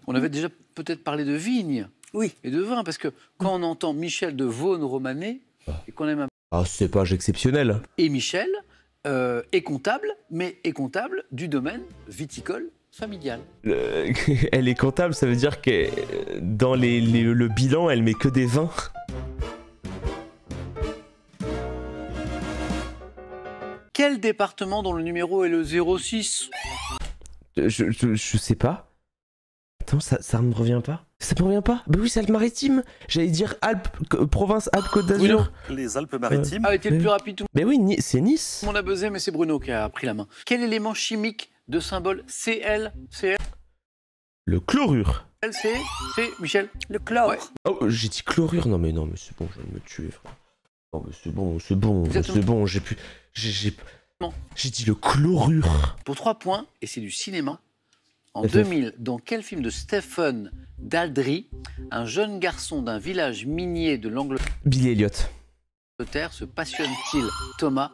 On avait déjà peut-être parlé de vigne et de vin, parce que quand on entend Michel de Vosne-Romanée, et qu'on aime un Ah, c'est pas exceptionnel. Et Michel est comptable, mais est comptable du domaine viticole familial. Elle est comptable, ça veut dire que dans le bilan, elle met que des vins. Quel département dont le numéro est le 06? Je sais pas. Attends, ça me revient pas. Ça me revient pas? Bah oui, c'est Alpes-Maritimes. J'allais dire province Alpes-Côte d'Azur. Les Alpes-Maritimes. A été le plus rapide. Tout Mais oui, c'est Nice. le monde a buzzé, mais c'est Bruno qui a pris la main. Quel élément chimique de symbole Cl? Le chlorure. C'est Michel. Le chlore. Ouais. Oh, j'ai dit chlorure. Non mais c'est bon, je vais me tuer, frère. Non mais c'est bon, j'ai dit le chlorure. Pour 3 points, et c'est du cinéma. En FF. 2000, dans quel film de Stephen Daldry, un jeune garçon d'un village minier de l'Angleterre Billy Elliot. se passionne-t-il? Thomas.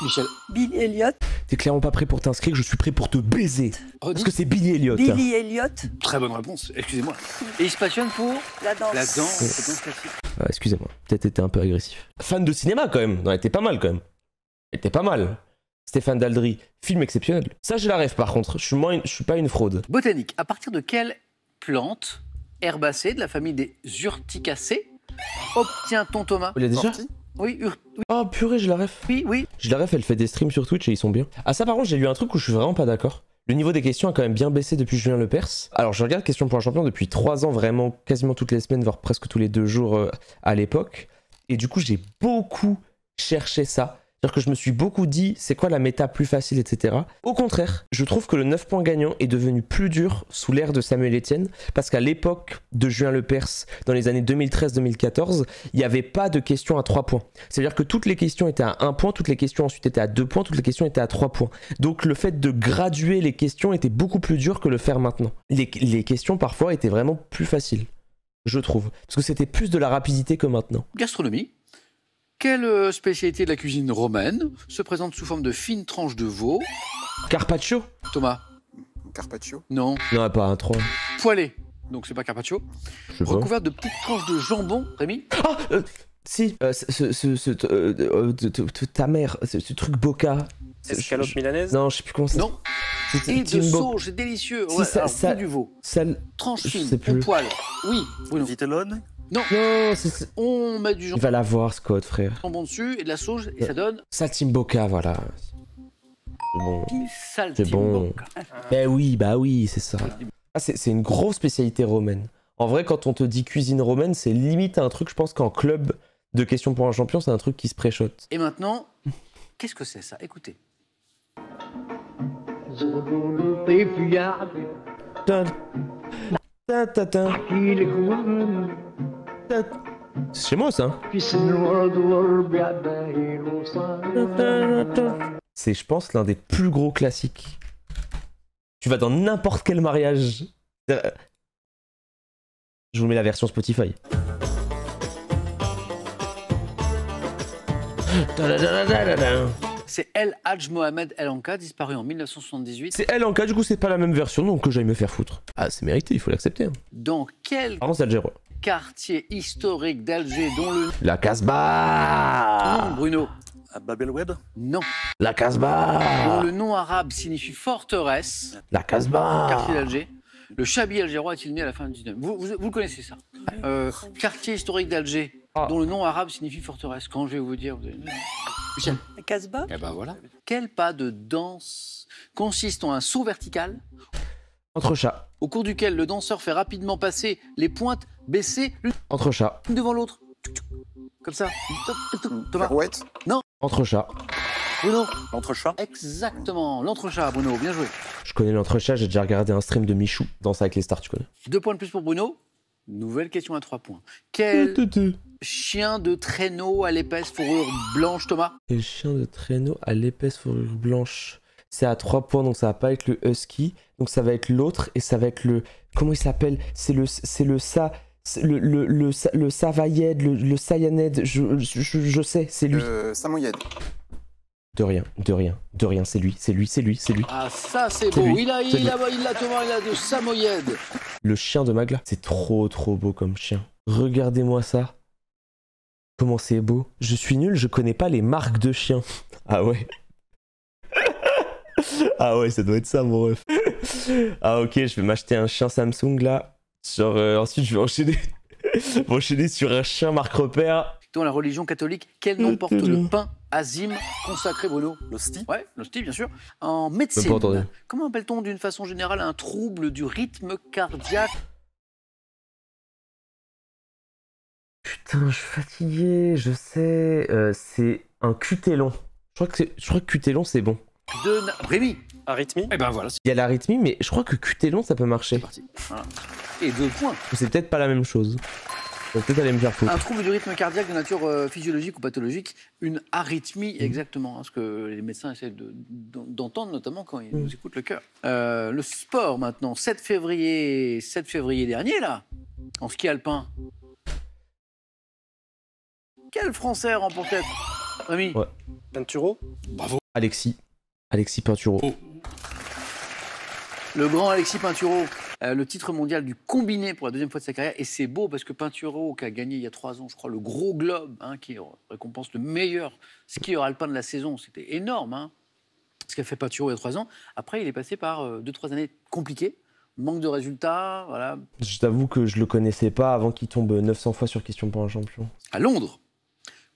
Michel. Billy Elliot. T'es clairement pas prêt pour t'inscrire, je suis prêt pour te baiser. Parce Redis. que c'est Billy Elliot. Billy Elliot. Très bonne réponse, excusez-moi. Et il se passionne pour La danse. la danse, cette danse classique. Ah, excusez-moi, peut-être été un peu agressif. Fan de cinéma quand même. Non, elle était pas mal quand même. Elle était pas mal. Stéphane Daldry, film exceptionnel. Ça, j'ai la rêve par contre. Je suis pas une fraude. Botanique. À partir de quelle plante herbacée de la famille des urticacées obtient-on, Thomas? Il a déjà Oui, Oh purée, j'ai la ref. oui. J'ai la ref, elle fait des streams sur Twitch et ils sont bien. Ah ça par contre, j'ai lu un truc où je suis vraiment pas d'accord. Le niveau des questions a quand même bien baissé depuis Julien Lepers. Alors je regarde Questions pour un champion depuis 3 ans, vraiment quasiment toutes les semaines, voire presque tous les 2 jours à l'époque. Et du coup, j'ai beaucoup cherché ça. C'est-à-dire que je me suis beaucoup dit, c'est quoi la méta plus facile, etc. Au contraire, je trouve que le 9 points gagnant est devenu plus dur sous l'ère de Samuel Etienne, parce qu'à l'époque de Julien Lepers, dans les années 2013-2014, il n'y avait pas de questions à 3 points. C'est-à-dire que toutes les questions étaient à 1 point, toutes les questions ensuite étaient à 2 points, toutes les questions étaient à 3 points. Donc le fait de graduer les questions était beaucoup plus dur que le faire maintenant. Les questions parfois étaient vraiment plus faciles, je trouve, parce que c'était plus de la rapidité que maintenant. Gastronomie. Quelle spécialité de la cuisine romaine se présente sous forme de fines tranches de veau? Carpaccio? Thomas. Carpaccio. Non. Non, pas un 3. Poêlé. Donc c'est pas carpaccio. Je sais pas. Recouvert de petites tranches de jambon. Rémi? Ah si, ta mère, ce truc Boca. Escalope milanaise. Non, je sais plus comment ça. Non. Et de sauge, c'est délicieux. Si, Ouais, ça- alors, ça- c'est du veau. Tranche je fine, sais plus. au poil. Oui. Bruno. Vitellone. Non. Non, On met du il va l'avoir, Scott, frère. jambon dessus et de la sauge et ça donne Saltimbocca, voilà. C'est bon. saltimbocca. Bah oui, c'est ça. Ah, c'est une grosse spécialité romaine. En vrai, quand on te dit cuisine romaine, c'est limite un truc, je pense qu'en club de questions pour un champion, c'est un truc qui se préchote. Et maintenant, qu'est-ce que c'est ça? Écoutez. C'est chez moi, ça. C'est, je pense, l'un des plus gros classiques. Tu vas dans n'importe quel mariage. Je vous mets la version Spotify. C'est El Hadj Mohamed El Anka, disparu en 1978. C'est elle en cas, du coup, c'est pas la même version, donc que j'aille me faire foutre. Ah, c'est mérité, il faut l'accepter. Hein. Dans quel Par contre, c'est Algéro. quartier historique d'Alger dont le La Casbah. nom, Bruno? À Bab el-Oued. Non. La Casbah. Dont le nom arabe signifie forteresse, La Casbah. quartier d'Alger. Le Chabi algérois est-il né à la fin du 19e? Vous connaissez ça. Quartier historique d'Alger, Ah. dont le nom arabe signifie forteresse. Quand je vais vous dire... Michel. La Casbah. Eh ben voilà. Quel pas de danse consiste en un saut vertical Entre chats. au cours duquel le danseur fait rapidement passer les pointes baissées l'une Entre chats. devant l'autre? Comme ça. Thomas. Pirouette. Entre chats. Bruno. L'entrechat. Exactement. L'entrechat, Bruno. Bien joué. Je connais l'entrechat, j'ai déjà regardé un stream de Michou. Danse avec les stars, tu connais. 2 points de plus pour Bruno. Nouvelle question à 3 points. Quel chien de traîneau à l'épaisse fourrure blanche, Thomas? Et le chien de traîneau à l'épaisse fourrure blanche. C'est à 3 points, donc ça va pas être le husky. Donc ça va être l'autre et ça va être le... Comment il s'appelle? C'est le Savayed, le Sayaned, je sais, c'est lui. Samoyed. De rien, c'est lui. Ah, ça, c'est beau. lui, Il a c'est lui. Thomas, il a de Samoyed. Le chien de Magla. C'est trop beau comme chien. Regardez-moi ça. Comment c'est beau. Je suis nul, je connais pas les marques de chiens. Ah ouais. Ah ouais, ça doit être ça, mon ref. Ah ok, je vais m'acheter un chien Samsung là. Genre, ensuite, je vais enchaîner sur un chien marque repère. Dans la religion catholique, quel nom porte le pain azime consacré, Bruno? L'hostie. Ouais, l'hostie, bien sûr. En médecine, comment appelle-t-on d'une façon générale un trouble du rythme cardiaque? Putain, je suis fatigué, je sais. C'est un QT-long. Je crois que QT-long, c'est bon. Rémi. Arythmie. Eh ben voilà. Il y a l'arythmie, mais je crois que QT-long, ça peut marcher. C'est parti. Voilà. Et 2 points. C'est peut-être pas la même chose. Je vais peut-être aller me faire foutre. Un trouble du rythme cardiaque de nature physiologique ou pathologique, une arythmie, exactement, hein, ce que les médecins essaient d'entendre, notamment quand ils nous écoutent le cœur. Le sport maintenant, 7 février dernier, là, en ski alpin. Quel Français a remporté? Rémi? Ouais. Pinturo. Bravo. Alexis Pinturo. Oh. Le grand Alexis Pinturo, le titre mondial du combiné pour la 2e fois de sa carrière. Et c'est beau parce que Pinturo, qui a gagné il y a 3 ans, je crois, le gros globe, hein, qui récompense le meilleur skieur alpin de la saison. C'était énorme, hein, ce qu'a fait Pinturo il y a 3 ans. Après, il est passé par 2-3 années compliquées. Manque de résultats, voilà. Je t'avoue que je le connaissais pas avant qu'il tombe 900 fois sur Question pour un champion. À Londres,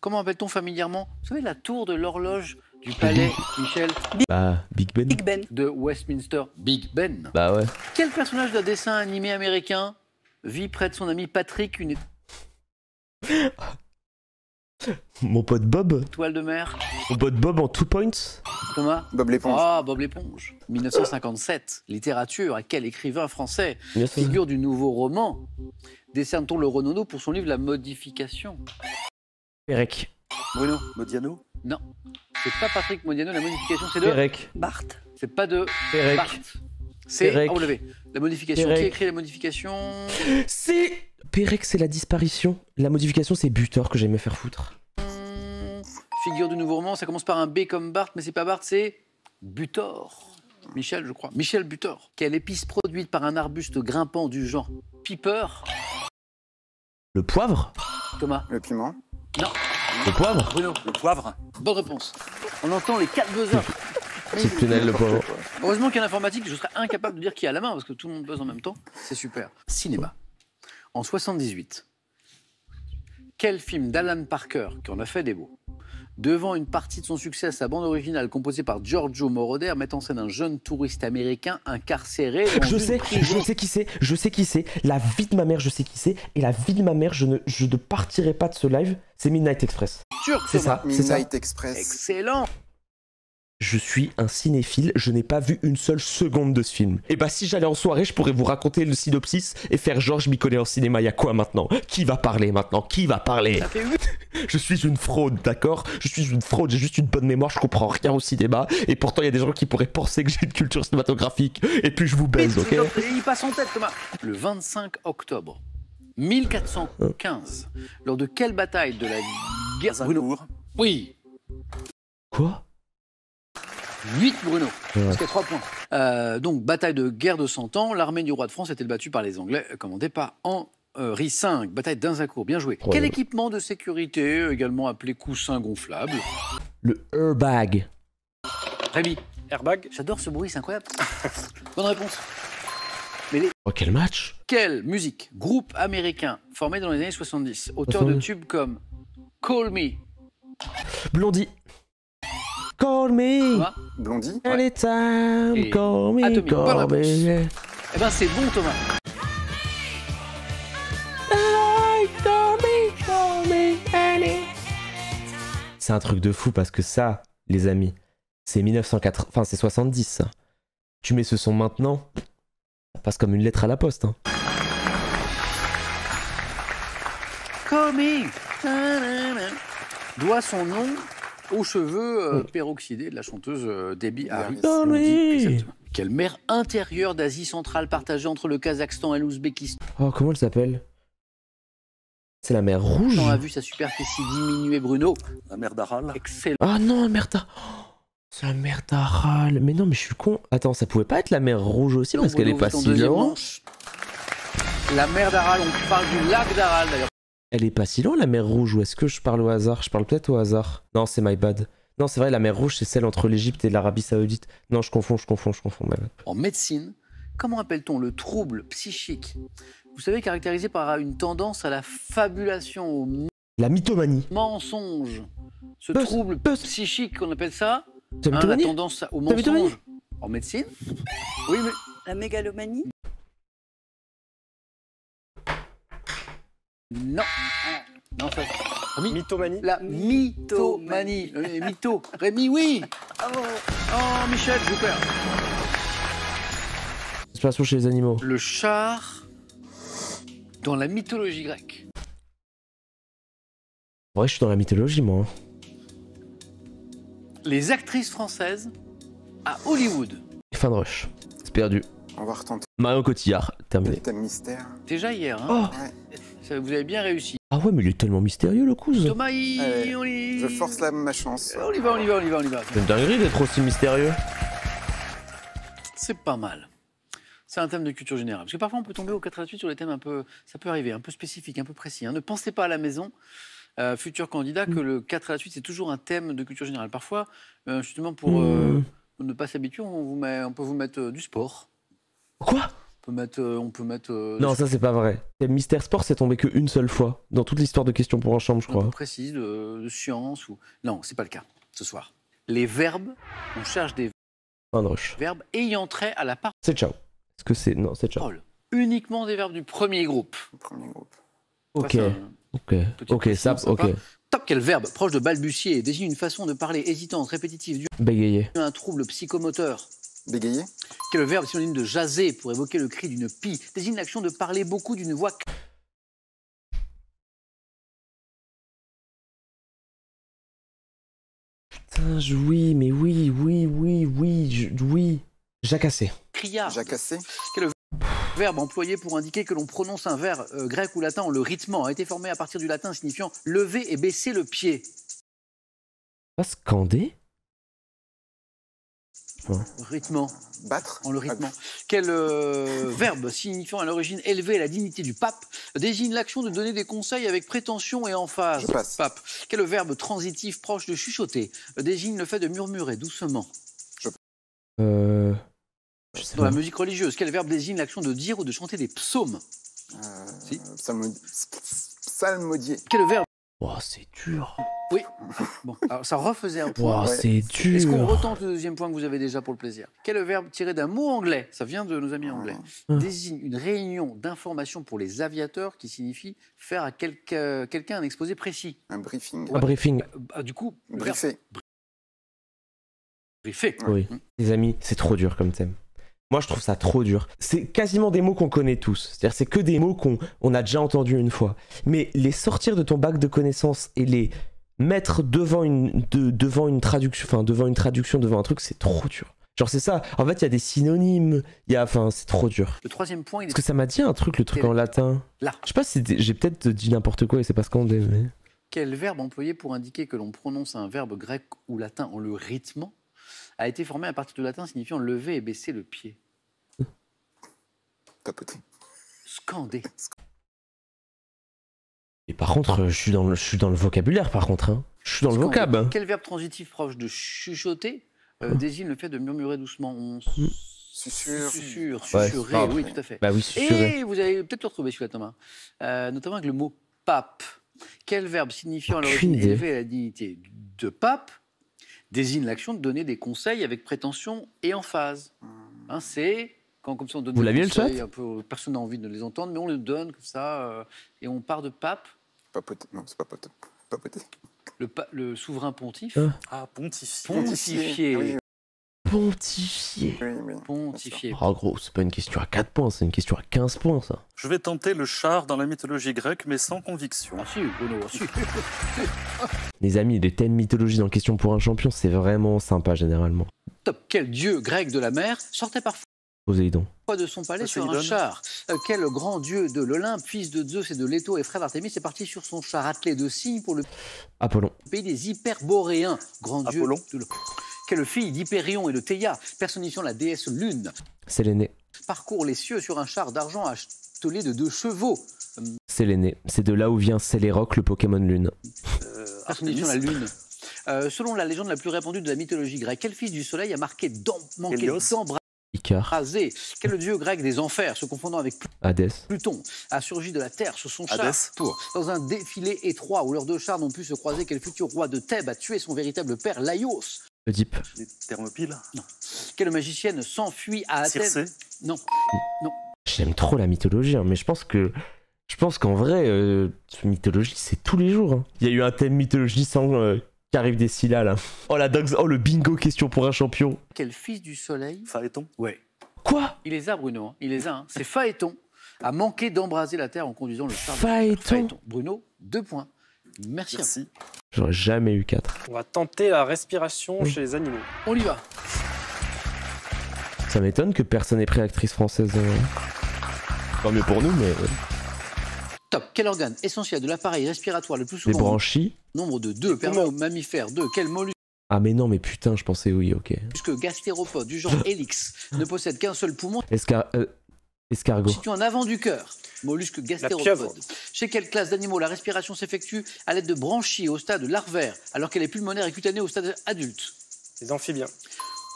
comment appelle-t-on familièrement, vous savez, la tour de l'horloge du palais, Michel? Bah, Big Ben. Big Ben. De Westminster, Big Ben. Bah ouais. Quel personnage d'un dessin animé américain vit près de son ami Patrick, une Mon pote Bob. étoile de mer? Mon pote Bob en 2 points. Thomas? Bob l'éponge. Ah, Bob l'éponge. 1957. Littérature. À quel écrivain français, Bien sûr. figure du nouveau roman, décerne-t-on le Renaudot pour son livre La Modification? Pérec. Bruno? Modiano. Non. C'est pas Patrick Modiano, La Modification, c'est de... Pérec. Bart. C'est pas de... Pérec. Bart. C'est Pérec. AW. La Modification. Pérec. Qui écrit La Modification? C'est... Pérec, c'est la disparition. La modification, c'est Butor que j'aimais faire foutre. Figure du nouveau roman, ça commence par un B comme Bart, mais c'est pas Bart, c'est Butor. Michel, je crois. Michel Butor. Quelle épice produite par un arbuste grimpant du genre piper? Le poivre. Thomas? Le piment. Non. Le poivre. Bruno? Le poivre. Bonne réponse. On entend les 4 buzzers. Exceptionnel, le poivre. Heureusement qu'il y a l'informatique, je serais incapable de dire qui a la main, parce que tout le monde buzz en même temps. C'est super. Cinéma. En 78, quel film d'Alan Parker, qui en a fait des beaux, devant une partie de son succès à sa bande originale composée par Giorgio Moroder, met en scène un jeune touriste américain incarcéré dans Je une sais prison. qui c'est. La vie de ma mère, je sais qui c'est. Et la vie de ma mère, je ne partirai pas de ce live. C'est Midnight Express. Sûr, C'est Thomas. ça, c'est ça. Midnight Express. Excellent. Je suis un cinéphile, je n'ai pas vu une seule seconde de ce film. Et bah si j'allais en soirée, je pourrais vous raconter le synopsis et faire genre je m'y connais en cinéma, y a quoi maintenant? Qui va parler maintenant? Qui va parler? Ça fait 8. Je suis une fraude, d'accord? Je suis une fraude, j'ai juste une bonne mémoire, je comprends rien au cinéma. Et pourtant il y a des gens qui pourraient penser que j'ai une culture cinématographique. Et puis je vous baise, ok? Il passe en tête, Thomas. Le 25 octobre 1415, lors de quelle bataille de la guerre... Bruno. Oui. Quoi? 8, Bruno. Ouais. Parce qu'il y a 3 points. Donc, bataille de guerre de 100 ans. L'armée du roi de France était battue par les Anglais, commandée par Henri V. Bataille d'Azincourt. Bien joué. Ouais. Quel équipement de sécurité, également appelé coussin gonflable? Le airbag. Rémi. Airbag. J'adore ce bruit, c'est incroyable. Bonne réponse. Oh quel match? Quelle musique, groupe américain formé dans les années 70, auteur de tubes comme Call Me. Blondie. Call me. Thomas. Blondie. Anytime. Et Call me. Atomic. Bonne Call réponse. me. Eh ben, c'est bon, Thomas. C'est un truc de fou parce que ça, les amis, c'est 1980, enfin c'est 70 ça. Tu mets ce son maintenant, ça passe comme une lettre à la poste. Hein. Call Me doit son nom aux cheveux peroxydés de la chanteuse Debbie Harry. Call me. Exactement. Quelle mer intérieure d'Asie centrale partagée entre le Kazakhstan et l'Ouzbékistan Oh, comment elle s'appelle? C'est la mer Rouge. a vu sa superficie diminuer, Bruno? La mer d'Aral. Excellent. Ah non, merde. C'est la mer d'Aral. Mais non, mais je suis con. Attends, ça pouvait pas être la mer Rouge aussi parce qu'elle est pas si loin. La mer d'Aral, on parle du lac d'Aral d'ailleurs. Elle est pas si loin la mer Rouge, ou est-ce que je parle au hasard? Je parle peut-être au hasard. Non, c'est my bad. Non, c'est vrai, la mer Rouge, c'est celle entre l'Égypte et l'Arabie Saoudite. Non, je confonds, my bad. En médecine, comment appelle-t-on le trouble psychique, vous savez, caractérisé par une tendance à la fabulation, au La mythomanie. mensonge? Ce trouble psychique, qu'on appelle ça, La la mythomanie. tendance au mensonge. En médecine? Oui, mais... La mégalomanie? Non. Non, ça... Mythomanie. La mythomanie. Mytho. Rémi, oui. Oh, Michel, je vous perds. C'est pas chez les animaux. Le char dans la mythologie grecque. En vrai, je suis dans la mythologie, moi. Les actrices françaises à Hollywood. Fin de rush. C'est perdu. On va retenter. Marion Cotillard, terminé. Thème mystère. Déjà hier, hein. Oh. Ouais. Ça, vous avez bien réussi. Ah ouais, mais il est tellement mystérieux, le cousin. Thomas, Allez, on y... Je force ma chance. On y va. C'est une dinguerie d'être aussi mystérieux. C'est pas mal. C'est un thème de culture générale. Parce que parfois, on peut tomber au 4 à la suite sur des thèmes un peu... Ça peut arriver, un peu spécifiques, un peu précis. Hein. Ne pensez pas à la maison, futur candidat, que le 4 à la suite, c'est toujours un thème de culture générale. Parfois, justement, pour ne pas s'habituer, on peut vous mettre du sport. Quoi? On peut mettre Non, ça c'est pas vrai. Mystère Sport, c'est tombé qu'une seule fois dans toute l'histoire de questions pour un chambre, je un peu crois. précis de science ou... Non, c'est pas le cas ce soir. Les verbes, on cherche des Fin de rush. verbes ayant trait à la C'est ciao. Est-ce que c'est... Non, c'est ciao. parole. Uniquement des verbes du premier groupe. Le premier groupe. Ok. Ça, c'est un Ok, précision ça, ok. sympa. Top, quel verbe proche de balbutier désigne une façon de parler hésitante, répétitive, due Bégayer. à un trouble psychomoteur. Bégayer. Quel verbe synonyme de jaser pour évoquer le cri d'une pie désigne l'action de parler beaucoup d'une voix. Putain, oui, mais oui. Jacasser. Criard. Jacassé. Verbe employé pour indiquer que l'on prononce un vers grec ou latin en le rythmant a été formé à partir du latin signifiant lever et baisser le pied. Pas scander? Rythmant. Battre. En le rythmant. Quel verbe signifiant à l'origine élever la dignité du pape désigne l'action de donner des conseils avec prétention et emphase. Je passe. Pape. Quel verbe transitif proche de chuchoter désigne le fait de murmurer doucement. Je sais Dans pas. la musique religieuse, quel verbe désigne l'action de dire ou de chanter des psaumes? Si. Psalmodier. Quel verbe? Oh, c'est dur. Oui. Bon, alors ça refaisait un point. Oh, Ouais. c'est dur. Est-ce qu'on retente le deuxième point que vous avez déjà pour le plaisir? Quel verbe tiré d'un mot anglais, ça vient de nos amis anglais, désigne une réunion d'information pour les aviateurs qui signifie faire à quelqu'un un exposé précis? Un briefing. Un briefing. Du coup, Briefé. briefé. Oui. Les amis, c'est trop dur comme thème. Moi, je trouve ça trop dur. C'est quasiment des mots qu'on connaît tous. C'est-à-dire, c'est que des mots qu'on a déjà entendus une fois. Mais les sortir de ton bac de connaissances et les mettre devant une traduction, devant un truc, c'est trop dur. Genre, c'est ça. En fait, il y a des synonymes. C'est trop dur. Le troisième point, il est Parce que ça m'a dit un truc, le truc en latin. là. Je sais pas si j'ai peut-être dit n'importe quoi et c'est pas scandé, mais... Quel verbe employé pour indiquer que l'on prononce un verbe grec ou latin en le rythmant a été formé à partir du latin signifiant lever et baisser le pied? Papoter. Scander. Et par contre, je suis dans le vocabulaire, par contre. Hein. Je suis dans le Scander. vocab. Quel verbe transitif proche de chuchoter désigne le fait de murmurer doucement? On Susurre. susurrer, Ouais, oui, tout à fait. Bah oui, susurrer. Et vous allez peut-être le retrouver celui-là, Thomas. Notamment avec le mot pape. Quel verbe signifiant à l'origine Aucune idée. élever la dignité de pape désigne l'action de donner des conseils avec prétention et emphase? Hein, c'est quand comme ça on donne Vous des l'aviez, le conseils, chat un peu, personne n'a envie de les entendre, mais on le donne comme ça et on part de pape, Papoter. Non, c'est pas papoter. Papoter. le souverain pontife. Ah, pontifier. Pontifier. Oui, Pontifier. oui. Pontifier. Oh gros, c'est pas une question à 4 points, c'est une question à 15 points, ça. Je vais tenter le char dans la mythologie grecque, mais sans conviction. Ah si, Bruno, ah, si. Les amis, les thèmes mythologie dans Question pour un champion, c'est vraiment sympa, généralement. Top. Quel dieu grec de la mer sortait parfois Poséidon. de son palais sur un Poséidon. char? Quel grand dieu de l'Olympe, fils de Zeus et de Leto et frère d'Artémis, est parti sur son char attelé de cygnes pour le Apollon. pays des Hyperboréens? Grand dieu Apollon. de Quelle fille d'Hypérion et de Théia, personnifiant la déesse Lune, Séléné. parcourt les cieux sur un char d'argent attelé de 2 chevaux, Séléné. C'est de là où vient Céléroc, le Pokémon Lune. personnifiant la Lune. Selon la légende la plus répandue de la mythologie grecque, quel fils du soleil a manqué Hélios. d'embrasé? Icare. Quel dieu grec des enfers, se confondant avec Hadès. Pluton, a surgi de la terre sur son char Hadès. pour, dans un défilé étroit où leurs 2 chars n'ont pu se croiser, quel futur roi de Thèbes a tué son véritable père Laios? Oedipe. Les Thermopyles. Quelle magicienne s'enfuit à Athènes? Circé. Non. J'aime trop la mythologie, hein, mais je pense qu'en vrai, mythologie, c'est tous les jours. Hein. Il y a eu un thème mythologie sans qui arrive des Scylla, là. Oh, la dogs, oh, le bingo question pour un champion. Quel fils du soleil? Phaéton. Ouais. Quoi? Il les a, Bruno. Hein. Il les a. Hein. C'est Phaéton a manqué d'embraser la terre en conduisant le char. Phaéton. Bruno, 2 points. Merci. Merci. J'aurais jamais eu 4. On va tenter la respiration chez les animaux. On y va. Ça m'étonne que personne n'ait pris actrice française. Tant mieux pour nous, mais... Top. Quel organe essentiel de l'appareil respiratoire le plus Les souvent? branchies. Nombre de 2 permet aux mammifères. 2. Quel mollusque Ah mais non, mais putain, je pensais oui, ok. gastéropode du genre Helix ne possède qu'un seul poumon Escargot. situé en avant du cœur? Mollusque pieuvre. gastéropode. Chez quelle classe d'animaux la respiration s'effectue à l'aide de branchies au stade larvaire, alors qu'elle est pulmonaire et cutanée au stade adulte? Les amphibiens.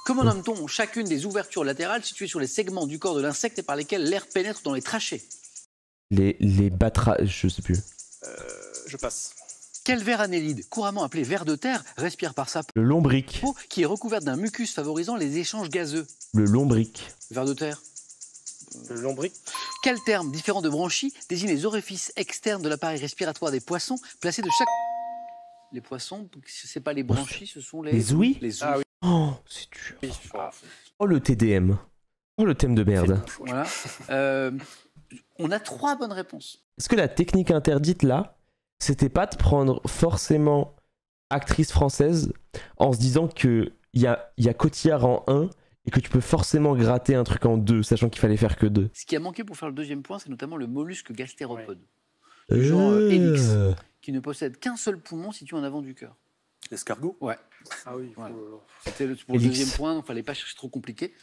Comment nomme-t-on chacune des ouvertures latérales situées sur les segments du corps de l'insecte et par lesquelles l'air pénètre dans les trachées? Les battra... Je sais plus. Je passe. Quel ver annélide, couramment appelé ver de terre, respire par sa Le lombric. peau qui est recouverte d'un mucus favorisant les échanges gazeux? Le lombric. Ver de terre. Le lombric. Quel terme, différent de branchies, désigne les orifices externes de l'appareil respiratoire des poissons, placés de chaque... Les poissons, c'est pas les branchies, ce sont les... Les ouïes. Les ouïes. Ah oui. Oh, c'est dur. Oui. Oh, le TDM. Oh, le thème de merde. Voilà. On a 3 bonnes réponses. Est-ce que la technique interdite, là, c'était pas de prendre forcément actrice française en se disant qu'il y a Cotillard en 1 et que tu peux forcément gratter un truc en 2, sachant qu'il fallait faire que 2. Ce qui a manqué pour faire le 2e point, c'est notamment le mollusque gastéropode, du genre Helix, qui ne possède qu'un seul poumon situé en avant du cœur. Escargot. Ouais. Ah oui. Voilà. C'était pour le Helix. 2e point, donc il ne fallait pas chercher trop compliqué.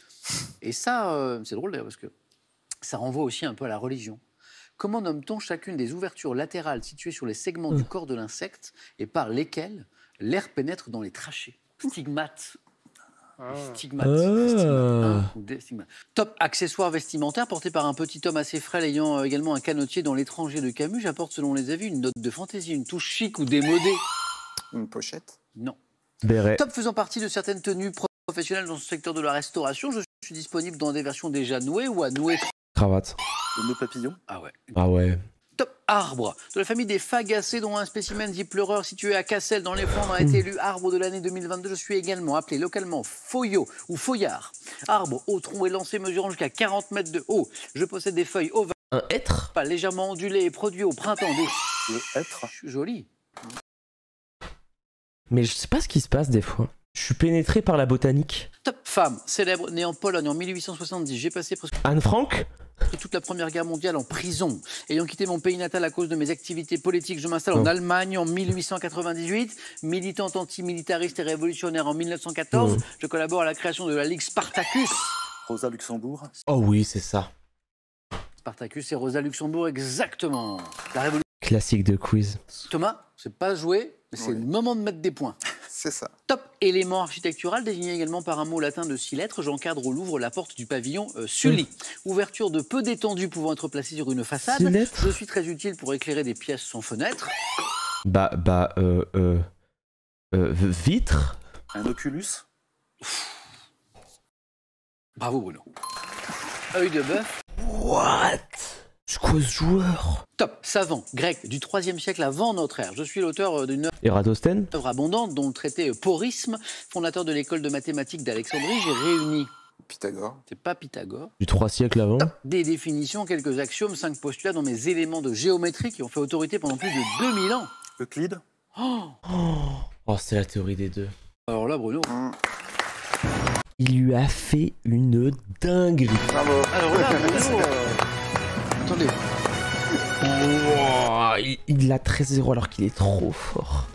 Et ça, c'est drôle d'ailleurs, parce que ça renvoie aussi un peu à la religion. Comment nomme-t-on chacune des ouvertures latérales situées sur les segments du corps de l'insecte et par lesquelles l'air pénètre dans les trachées? Stigmates. Ah. Stigmates. Ah. Ou des stigmates. Top accessoire vestimentaire porté par un petit homme assez frêle ayant également un canotier dans L'étranger de Camus. J'apporte selon les avis une note de fantaisie, une touche chic ou démodée. Une pochette. Non. Béret. Top faisant partie de certaines tenues professionnelles dans ce secteur de la restauration. Je suis disponible dans des versions déjà nouées ou à nouer. Cravate. Le nœud papillon. Ah ouais. Ah ouais. Top arbre de la famille des fagacées dont un spécimen dit pleureur situé à Cassel dans les Flandres a été élu arbre de l'année 2022. Je suis également appelé localement Foyot ou Foyard. Arbre au tronc élancé mesurant jusqu'à 40 mètres de haut. Je possède des feuilles ovales Un hêtre. légèrement ondulées et produit au printemps des... Le hêtre. Joli. Mais je sais pas ce qui se passe des fois. Je suis pénétré par la botanique. Top femme célèbre née en Pologne en 1870. J'ai passé presque Anne Frank. toute la Première Guerre mondiale en prison. Ayant quitté mon pays natal à cause de mes activités politiques, je m'installe en Allemagne en 1898. Militante antimilitariste et révolutionnaire en 1914, je collabore à la création de la Ligue Spartacus. Rosa Luxembourg. Oh oui, c'est ça. Spartacus et Rosa Luxembourg, exactement. La révolution. Classique de quiz. Thomas, c'est pas joué, mais c'est Oui. le moment de mettre des points. C'est ça. Top élément architectural désigné également par un mot latin de 6 lettres, j'encadre au Louvre la porte du pavillon Sully. Ouverture de peu détendue pouvant être placée sur une façade. 6 lettres. Je suis très utile pour éclairer des pièces sans fenêtre. Vitre. Un oculus. Bravo Bruno. Œil de bœuf. What? C'est quoi ce joueur? Top savant grec du 3e siècle avant notre ère. Je suis l'auteur d'une Eratosthène. œuvre abondante dont le traité Porisme, fondateur de l'école de mathématiques d'Alexandrie. J'ai réuni, Pythagore. c'est pas Pythagore, Du 3 siècles avant. des définitions, quelques axiomes, 5 postulats dans mes éléments de géométrie qui ont fait autorité pendant plus de 2000 ans. Euclide. Oh, c'est la théorie des deux. Alors là Bruno. Il lui a fait une dinguerie. Bravo. Alors là Bruno. Attendez. Oh, il a 13-0 alors qu'il est trop fort.